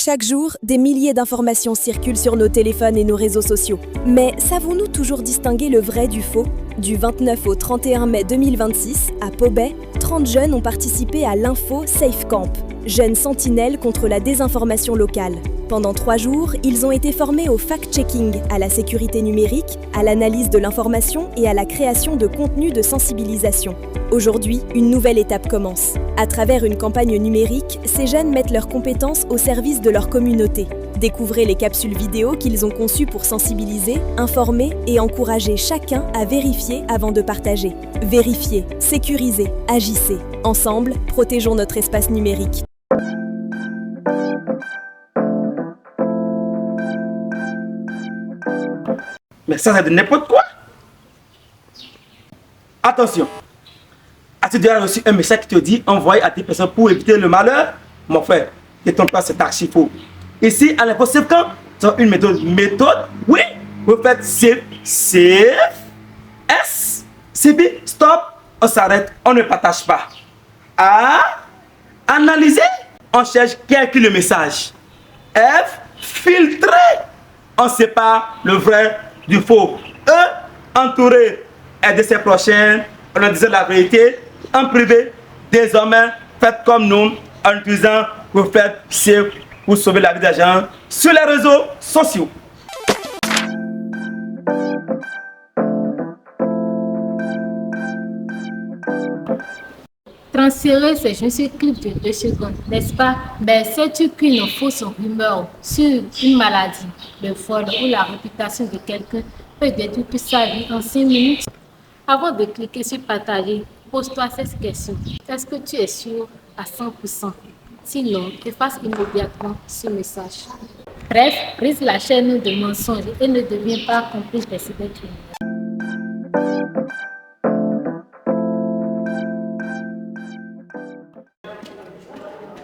Chaque jour, des milliers d'informations circulent sur nos téléphones et nos réseaux sociaux. Mais savons-nous toujours distinguer le vrai du faux ? Du 29 au 31 mai 2026, à Pobay, 30 jeunes ont participé à l'Info Safe Camp, jeunes sentinelles contre la désinformation locale. Pendant 3 jours, ils ont été formés au fact-checking, à la sécurité numérique, à l'analyse de l'information et à la création de contenus de sensibilisation. Aujourd'hui, une nouvelle étape commence. À travers une campagne numérique, ces jeunes mettent leurs compétences au service de leur communauté. Découvrez les capsules vidéo qu'ils ont conçues pour sensibiliser, informer et encourager chacun à vérifier avant de partager. Vérifiez, sécurisez, agissez. Ensemble, protégeons notre espace numérique. Mais ça, c'est de n'importe quoi. Attention. As-tu déjà reçu un message qui te dit envoyer à tes personnes pour éviter le malheur? Mon frère, ne tombe pas, c'est archi faux. Ici, à l'Info Safe Camp, c'est une méthode. Oui, vous faites safe, S, CB, stop, on s'arrête, on ne partage pas. A, analyser, on cherche quel est le message. F, filtrer, on sépare le vrai du faux. E, entourer, aider ses prochains, on leur disait la vérité. En privé, désormais, faites comme nous, en utilisant, vous faites safe pour sauver la vie des gens sur les réseaux sociaux. Transférer ces jeunes clips de 2 secondes, n'est-ce pas? Mais sais-tu qu'une fausse rumeur sur une maladie, le vol ou la réputation de quelqu'un peut détruire sa vie en 5 minutes? Avant de cliquer sur partager, pose-toi cette question. Est-ce que tu es sûr à 100%? Sinon, efface immédiatement ce message. Bref, brise la chaîne de mensonges et ne deviens pas complice des cybercriminels.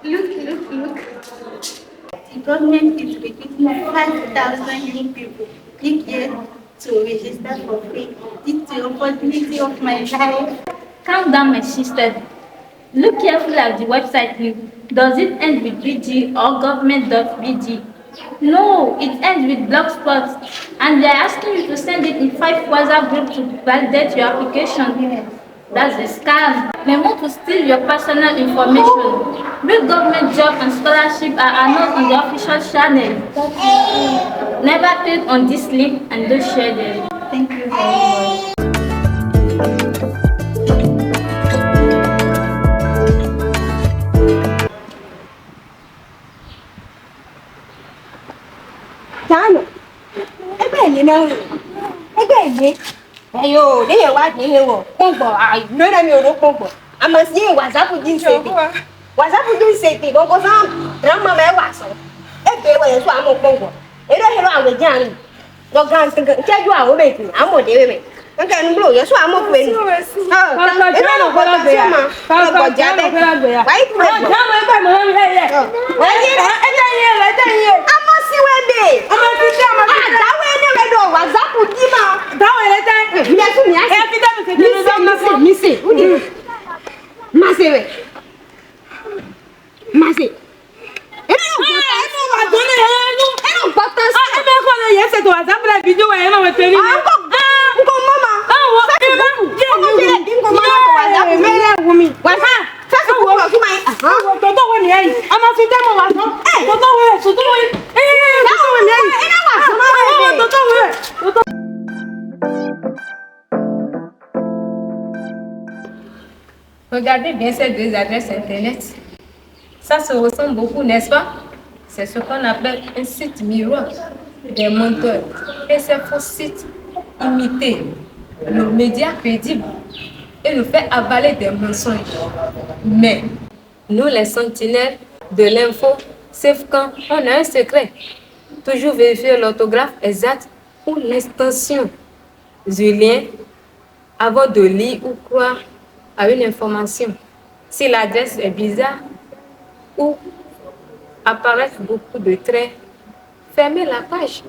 Look. The government is recruiting 5,000 young people. Click here to register for free. It's the opportunity of my life. Calm down, my sister. Look carefully at the website link. Does it end with BG or government.bg? No, it ends with Blogspot. And they're asking you to send it in 5 WhatsApp groups to validate your application. That's a scam. They want to steal your personal information. Real government job and scholarship are announced on the official channel. Never click on this link and don't share them. Thank you very much. Tano, ẹgbẹ́ náà ẹgbẹ́ ìwé ẹ̀yọ́ òde yẹn wá dé yẹn wọ̀ pọ̀npọ̀ àìlóra mi ò ló pọ̀npọ̀ àmọ́ sí wàsápù jí ń ṣètì wàsápù jí ń ṣètì gbogbo sáà ránmọ́ mẹ́wàá sọ ẹgbẹ́ ìwé yẹn sọ àmọ́ pọ̀npọ̀ èrò ìhẹ́rọ àwọn ìjà rìn lọ́gán kẹjú àwọn mẹ́tì àmọ̀dé rẹ̀ nǹkan ẹnu gbúrò yẹn sọ àmọ́ pé ní. ẹgbẹ́ náà gbọ́dọ̀ sí ọmọ ọgbọ̀jà bẹ́ẹ̀ wáyé kúrẹ́ WhatsApp dima. Dáwọ̀ ẹ̀rẹ́ tẹ́. Ilé ẹ̀sùn mi á sì. Ẹ fi dáhùn ṣe kí ló dá Mise. Mase rẹ̀. Mase. Ẹnu wà tó lè yẹ ẹnu. Ẹnu bọ́tọ̀ sí. Ẹ bẹ́ẹ̀ kọ́ lè yẹ ṣètò WhatsApp rẹ̀ fídíò ẹ̀ náà wẹ̀ tẹ̀lé. Nkọ mọ́mà. Sẹ́kì bọ́ọ̀kù. Ọmọ ṣẹlẹ̀ dín nkọ mọ́mà tó WhatsApp. Mẹ́rẹ̀ wù mí. WhatsApp. Sẹ́kì bọ́ọ̀kù ọ̀tún máa ń. Tọ́tọ́ wo ni ẹ̀yìn? A máa fi dẹ́mọ̀ wá sán. Tọ́tọ́ wo ẹ̀ tọ́tọ́ wo ẹ̀. Dáwọ̀ mi ẹ̀yìn. Iná wà sọ máa ń bẹ̀. Tọ́tọ́ wo ẹ̀. Regardez bien ces 2 adresses internet. Ça se ressemble beaucoup, n'est-ce pas? C'est ce qu'on appelle un site miroir des menteurs. Et ces faux sites imitent nos médias crédibles et nous fait avaler des mensonges. Mais nous, les sentinelles de l'Info Safe Camp, on a un secret. Toujours vérifier l'orthographe exact ou l'extension du lien avant de lire ou croire à une information. Si l'adresse est bizarre ou apparaissent beaucoup de traits, fermez la page.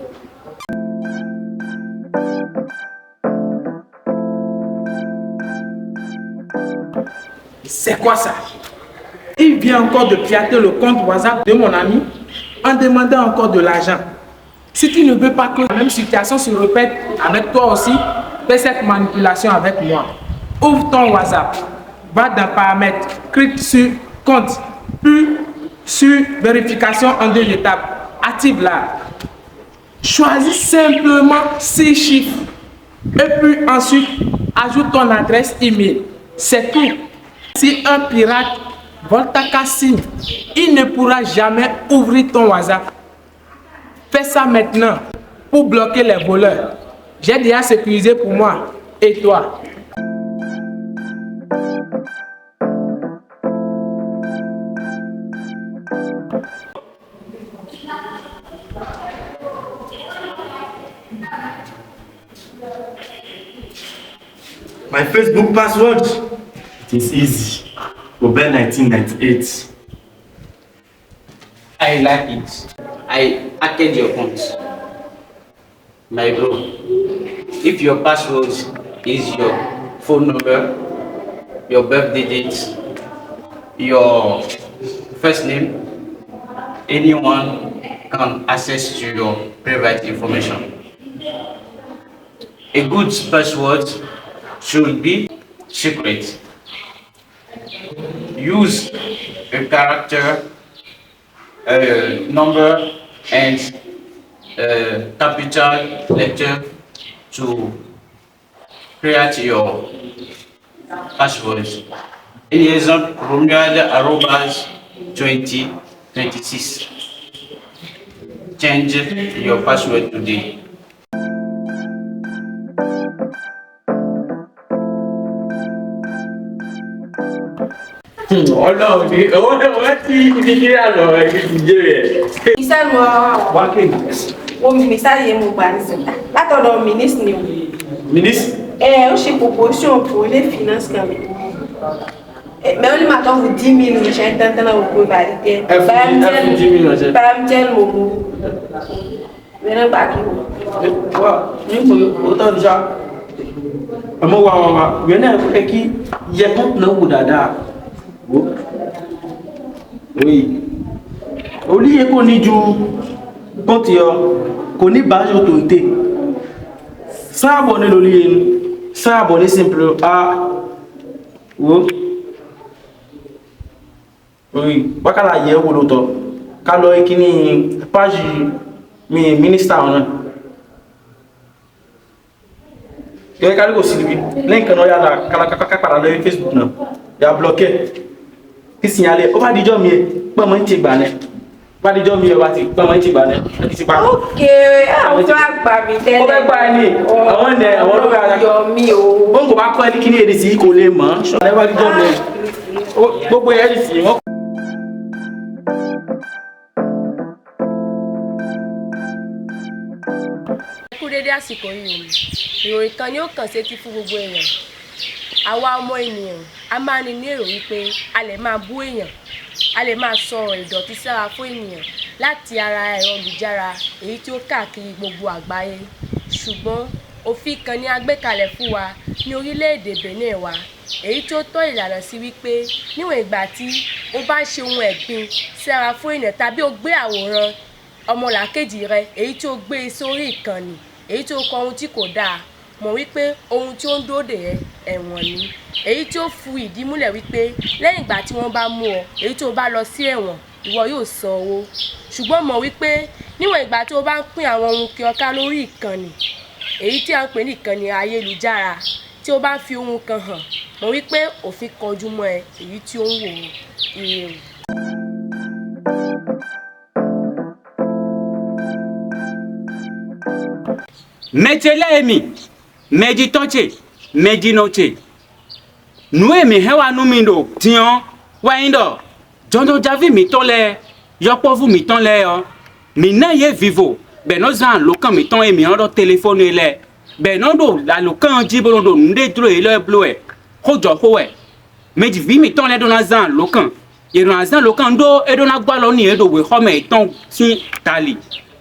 C'est quoi ça? Il vient encore de pirater le compte WhatsApp de mon ami. en demandant encore de l'argent. Si tu ne veux pas que la même situation se répète avec toi aussi, fais cette manipulation avec moi. Ouvre ton WhatsApp, va dans paramètres, clique sur compte, puis sur vérification en 2 étapes. Active-la. Choisis simplement 6 chiffres. Et puis ensuite, ajoute ton adresse email. C'est tout. Si un pirate vole ta cassine, il ne pourra jamais ouvrir ton WhatsApp. Fais ça maintenant pour bloquer les voleurs. J'ai déjà sécurisé pour moi. Et toi? My Facebook password? It is easy. Obey 1998. I like it. I hacked your account. My bro, if your password is your phone number, your birthday date, your first name, anyone can access to your private information. A good password should be secret. Use a character, number, and capital letter to create your password. In example, Romuald@2026. Change your password today. Ọlọ́run ni wọ́n ti Nàìjíríà lọ ìdíje rẹ̀. Iṣẹ́ mo Wá kéde. omi mi sáyé mo gbà nísìnyí. Látọ̀dọ̀ mínísítì ni o. Ministre, Ó ṣe proposition pour les finances quand même. Mais on m'a quand vous 10 000, j'ai intenté de vous valider. Elle fait 10 000, j'ai. Pas me dire mon mot. Mais non, pas qui. wá ní kò tán déjà. Àmọ́ wá ìwé náà fẹ́ kí yẹ kọ́ńtù náà wò dáadáa. Oui. Olíye kò ní ju kọ́ńtù yọ, kò ní báyọ̀ tó ń tè. Sáàbọ̀ ní lóríye ni, sáàbọ̀ ní simple a wo. Oui, wákàlà yẹ wò lóòótọ́. Ká lọ kíní páàjì mi mínísítà ọ̀nà. Yẹ ká ló kò sí níbi lẹ́yìn kan náà yára kálákáká padà lórí Facebook náà yà bloqué kí signalé ó bá dijọ́ mi ẹ̀ pẹ́ mọ́ ń ti gbà náà bá dijọ́ mi ẹ̀ wá ti pẹ́ mọ́ ń ti gbà náà ẹ̀ ti pa. Ok, àwọn tó àgbà mi tẹ́lẹ̀. Ó fẹ́ gbà ẹ́ ní àwọn ẹ̀ àwọn ló fẹ́ ara. Yọ mí o. Ó ń kò bá kọ́ ẹ́ ní kíní èdè sí kò lè mọ̀ ọ́ bá dijọ́ mi ẹ̀ gbogbo ẹ̀ sì wọ́n. Kú dédé àsìkò yìí o. Ìròyìn kan ni ó kàn sétí fún gbogbo èèyàn. Àwa ọmọ ènìyàn a máa ní èrò wípé a lè máa bú èèyàn, a lè máa sọ̀rọ̀ ìdọ̀tí sára fún ènìyàn láti ara ẹ̀rọ olùjára èyí tí ó káàkiri gbogbo àgbáyé. Ṣùgbọ́n òfin kan ni a gbé kalẹ̀ fún wa ní orílẹ̀-èdè Benin wa èyí tí ó tọ́ ìlànà sí wípé níwọ̀n ìgbà tí ó bá ń ṣe ohun ẹ̀gbin sára fún èèyàn tàbí ó gbé àwòrán ọmọlàkejì rẹ èyí tí ó gbé sórí ìkànnì èyí tí ó kọ ohun tí kò dáa mọ̀ wípé ohun tí ó ń dóde ẹ ẹ̀wọ̀n ni èyí tí ó fu ìdí múlẹ̀ wípé lẹ́yìn ìgbà tí wọ́n bá mú ọ èyí tí ó bá lọ sí ẹ̀wọ̀n ìwọ yóò san owó ṣùgbọ́n mọ̀ wípé níwọ̀n ìgbà tí ó bá ń pín àwọn ohun kí ọká lórí ìkànnì èyí tí a ń pè ní ìkànnì ayélujára tí ó bá ń fi ohun kan hàn mọ̀ wípé òfin kọjú mọ́ ẹ èyí tí ó ń wò ire o. Metelemi, meditoche, medinoche. Nous mi hewa numindo, tian, waindo. Jondo javi mi tole, yopovu mi ton le yo. Mi na ye vivo, beno zan lokan mi ton e mi ando téléphone le. Benondo la lokan jibolondo nde dro e le bloe. Hojo howe. Meji vi mi ton le dona zan lokan. Ye dona zan lokan do e dona gbalo ni e do we home ton tin tali.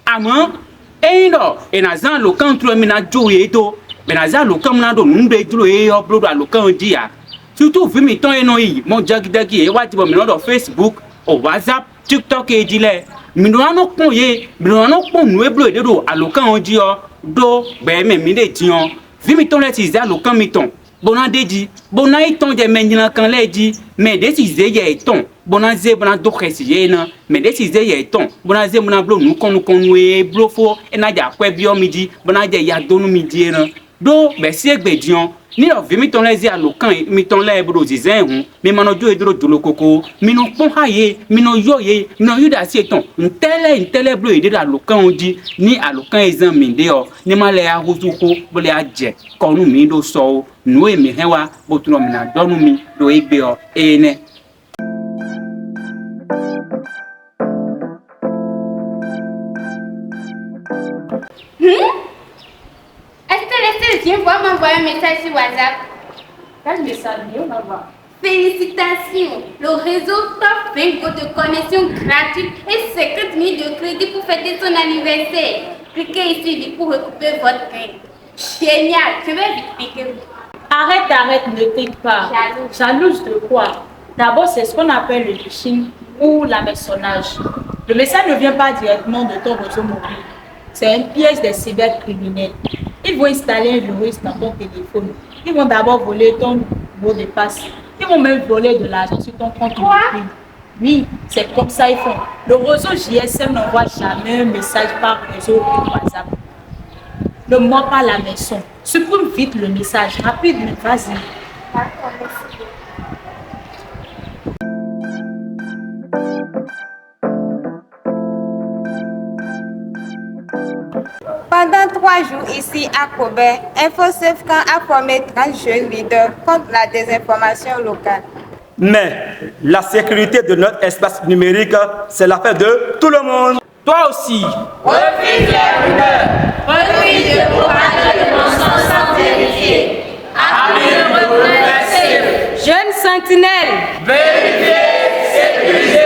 Àmọ́ eindo enazan lokan tro mi na jo e do. Benazan lokan na do nde dro e upload a lokan dia. Surtout vu mi ton eno yi mo jagidagi e wa ti bo mi lodo Facebook o WhatsApp TikTok e jile Mindoano pon ye, mindoano pon nous bleu de do alokan on dit do be me mi de tian. Vi mi ton le ti za alokan mi ton. Bona deji, bona iton de menjina kan le di, mais de si ze ye ton. Bona ze bona do khesi ye na, mais de si ze ye ton. Bona ze bona blo nu kon we blo fo e na ja kwe bi o midi, bona je ya do nu midi na. Do be si egbe dion. Ni lo vi mi ton le zi alokan mi ton le bro zizen hun, mi mano jo edro dolo koko, mi no pon haye, mi no yo ye, mi no yuda si eton. Ntele blo ede alokan on di, ni alokan ezan mi de o, ni ma le a huzuko, bo le a je, konu mi do so, nou e mi hewa, bo tu no mi na donu mi, do egbe o, ene. Est-ce que viens voir m'envoyer un message sur WhatsApp? Quel message? On va voir. Félicitations! Le réseau t'offre 20 € de connexion gratuite et 50 000 de crédit pour fêter son anniversaire. Cliquez ici pour récupérer votre crédit. Génial! Je vais vite piquer. Arrête, ne clique pas. Jalouse de quoi? D'abord, c'est ce qu'on appelle le phishing ou l'hameçonnage. Le message ne vient pas directement de ton réseau mobile. C'est un piège des cybercriminels. Ils vont installer un virus dans ton téléphone. Ils vont d'abord voler ton mot de passe. Ils vont même voler de l'argent sur ton compte mobile. Oui, c'est comme ça ils font. Le réseau GSM n'envoie jamais un message par réseau WhatsApp. Ne mords pas la maison. Supprime vite le message. Rapide, mais vas-y. Pendant 3 jours ici à Kobe, InfoSafeCamp a formé 30 jeunes leaders contre la désinformation locale. Mais la sécurité de notre espace numérique, c'est l'affaire de tout le monde. Toi aussi. Refuse les rumeurs. Refuse de propager le mensonge sans vérifier. Appelez le Jeune sentinelle. Vérifier, sécuriser.